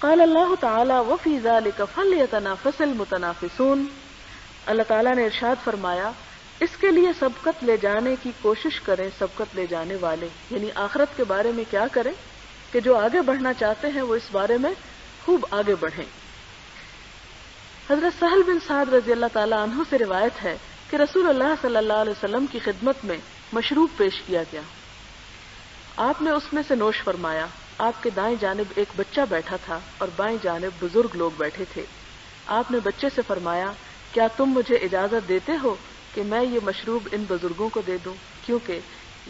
قال اللہ تعالی وفی ذلک فلیتنافس المتنافسون، اللہ تعالیٰ نے ارشاد فرمایا اس کے لیے سبقت لے جانے کی کوشش کریں سبقت لے جانے والے، یعنی آخرت کے بارے میں کیا کریں کہ جو آگے بڑھنا چاہتے ہیں وہ اس بارے میں خوب آگے بڑھیں۔ حضرت سہل بن سعد رضی اللہ تعالیٰ عنہ سے روایت ہے کہ رسول اللہ صلی اللہ علیہ وسلم کی خدمت میں مشروب پیش کیا گیا، آپ نے اس میں سے نوش فرمایا۔ آپ کے دائیں جانب ایک بچہ بیٹھا تھا اور بائیں جانب بزرگ لوگ بیٹھے تھے۔ آپ نے بچے سے فرمایا کیا تم مجھے اجازت دیتے ہو کہ میں یہ مشروب ان بزرگوں کو دے دوں، کیونکہ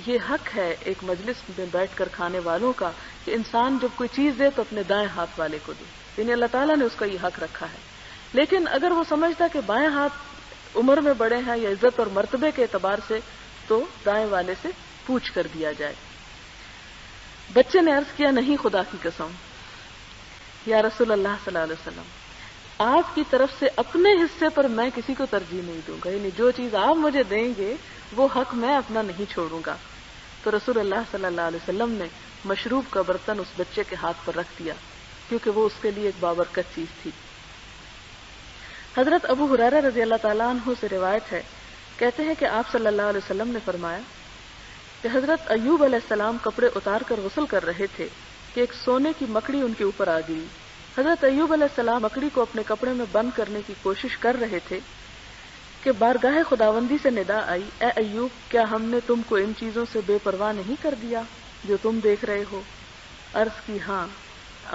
یہ حق ہے ایک مجلس میں بیٹھ کر کھانے والوں کا کہ انسان جب کوئی چیز دے تو اپنے دائیں ہاتھ والے کو دے، یعنی اللہ تعالیٰ نے اس کا یہ حق رکھا ہے۔ لیکن اگر وہ سمجھتا کہ بائیں ہاتھ عمر میں بڑے ہیں یا عزت اور مرتبے کے اعتبار سے تو دائیں والے سے پوچھ کر دیا جائے۔ بچے نے عرض کیا نہیں خدا کی قسم یا رسول اللہ صلی اللہ علیہ وسلم، آپ کی طرف سے اپنے حصے پر میں کسی کو ترجیح نہیں دوں گا، یعنی جو چیز آپ مجھے دیں گے وہ حق میں اپنا نہیں چھوڑوں گا۔ تو رسول اللہ صلی اللہ علیہ وسلم نے مشروب کا برتن اس بچے کے ہاتھ پر رکھ دیا کیونکہ وہ اس کے لیے ایک بابرکت چیز تھی۔ حضرت ابو ہریرہ رضی اللہ تعالیٰ عنہ سے روایت ہے، کہتے ہیں کہ آپ صلی اللہ علیہ وسلم نے فرمایا کہ حضرت ایوب علیہ السلام کپڑے اتار کر غسل کر رہے تھے کہ ایک سونے کی مکڑی ان کے اوپر آ گئی۔ حضرت ایوب علیہ السلام مکڑی کو اپنے کپڑے میں بند کرنے کی کوشش کر رہے تھے کہ بارگاہ خداوندی سے ندا آئی، اے ایوب کیا ہم نے تم کو ان چیزوں سے بے پرواہ نہیں کر دیا جو تم دیکھ رہے ہو؟ عرض کی ہاں،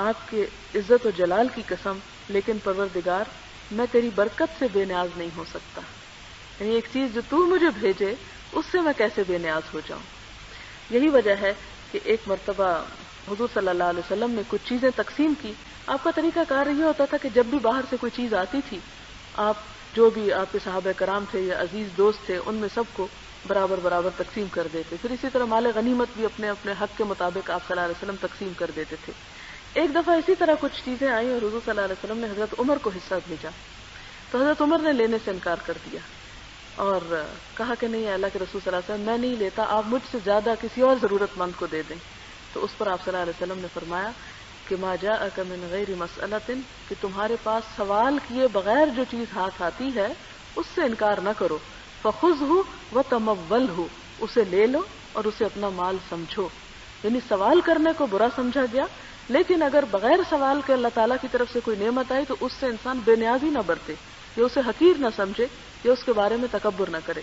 آپ کے عزت و جلال کی قسم، لیکن پروردگار میں تیری برکت سے بے نیاز نہیں ہو سکتا، یعنی ایک چیز جو تو مجھے بھیجے اس سے میں کیسے بے نیاز ہو جاؤں۔ یہی وجہ ہے کہ ایک مرتبہ حضور صلی اللہ علیہ وسلم نے کچھ چیزیں تقسیم کی۔ آپ کا طریقہ کار یہ ہوتا تھا کہ جب بھی باہر سے کوئی چیز آتی تھی، آپ جو بھی آپ کے صحابہ کرام تھے یا عزیز دوست تھے ان میں سب کو برابر برابر تقسیم کر دیتے۔ پھر اسی طرح مال غنیمت بھی اپنے اپنے حق کے مطابق آپ صلی اللہ علیہ وسلم تقسیم کر دیتے تھے۔ ایک دفعہ اسی طرح کچھ چیزیں آئیں اور حضور صلی اللہ علیہ وسلم نے حضرت عمر کو حصہ بھیجا، تو حضرت عمر نے لینے سے انکار کر دیا اور کہا کہ نہیں اللہ کے رسول صلی اللہ علیہ وسلم میں نہیں لیتا، آپ مجھ سے زیادہ کسی اور ضرورت مند کو دے دیں۔ تو اس پر آپ صلی اللہ علیہ وسلم نے فرمایا کہ ما جاءک من غیر مسئلۃ، کہ تمہارے پاس سوال کیے بغیر جو چیز ہاتھ آتی ہے اس سے انکار نہ کرو، فخذہ وتمولہ، اسے لے لو اور اسے اپنا مال سمجھو۔ یعنی سوال کرنے کو برا سمجھا گیا، لیکن اگر بغیر سوال کے اللہ تعالیٰ کی طرف سے کوئی نعمت آئی تو اس سے انسان بے نیازی نہ برتے یا اسے حقیر نہ سمجھے یا اس کے بارے میں تکبر نہ کرے۔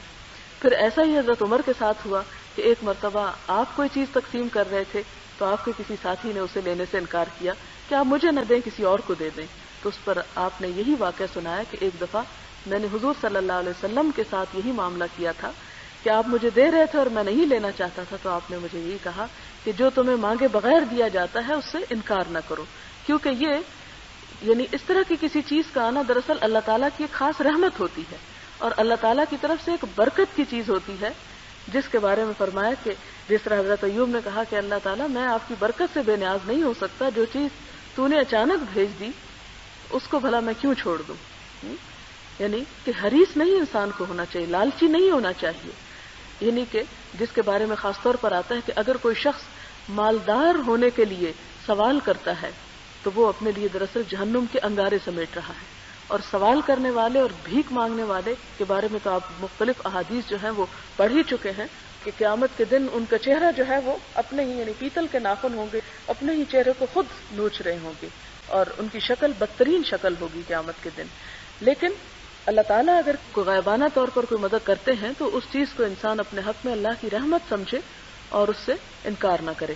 پھر ایسا ہی حضرت عمر کے ساتھ ہوا کہ ایک مرتبہ آپ کوئی چیز تقسیم کر رہے تھے تو آپ کے کسی ساتھی نے اسے لینے سے انکار کیا کہ آپ مجھے نہ دیں کسی اور کو دے دیں، تو اس پر آپ نے یہی واقعہ سنایا کہ ایک دفعہ میں نے حضور صلی اللہ علیہ وسلم کے ساتھ یہی معاملہ کیا تھا کہ آپ مجھے دے رہے تھے اور میں نہیں لینا چاہتا تھا، تو آپ نے مجھے یہی کہا کہ جو تمہیں مانگے بغیر دیا جاتا ہے اس سے انکار نہ کرو، کیونکہ یہ یعنی اس طرح کی کسی چیز کا آنا دراصل اللہ تعالیٰ کی ایک خاص رحمت ہوتی ہے اور اللہ تعالیٰ کی طرف سے ایک برکت کی چیز ہوتی ہے، جس کے بارے میں فرمایا کہ جس طرح حضرت ایوب نے کہا کہ اللہ تعالیٰ میں آپ کی برکت سے بے نیاز نہیں ہو سکتا، جو چیز تو نے اچانک بھیج دی اس کو بھلا میں کیوں چھوڑ دوں۔ یعنی کہ حریص نہیں انسان کو ہونا چاہیے، لالچی نہیں ہونا چاہیے، یعنی کہ جس کے بارے میں خاص طور پر آتا ہے کہ اگر کوئی شخص مالدار ہونے کے لیے سوال کرتا ہے تو وہ اپنے لیے دراصل جہنم کے انگارے سمیٹ رہا ہے۔ اور سوال کرنے والے اور بھیک مانگنے والے کے بارے میں تو آپ مختلف احادیث جو ہیں وہ پڑھ ہی چکے ہیں کہ قیامت کے دن ان کا چہرہ جو ہے وہ اپنے ہی یعنی پیتل کے ناخن ہوں گے، اپنے ہی چہرے کو خود نوچ رہے ہوں گے اور ان کی شکل بدترین شکل ہوگی قیامت کے دن۔ لیکن اللہ تعالیٰ اگر کوئی غائبانہ طور پر کوئی مدد کرتے ہیں تو اس چیز کو انسان اپنے حق میں اللہ کی رحمت سمجھے اور اس سے انکار نہ کرے۔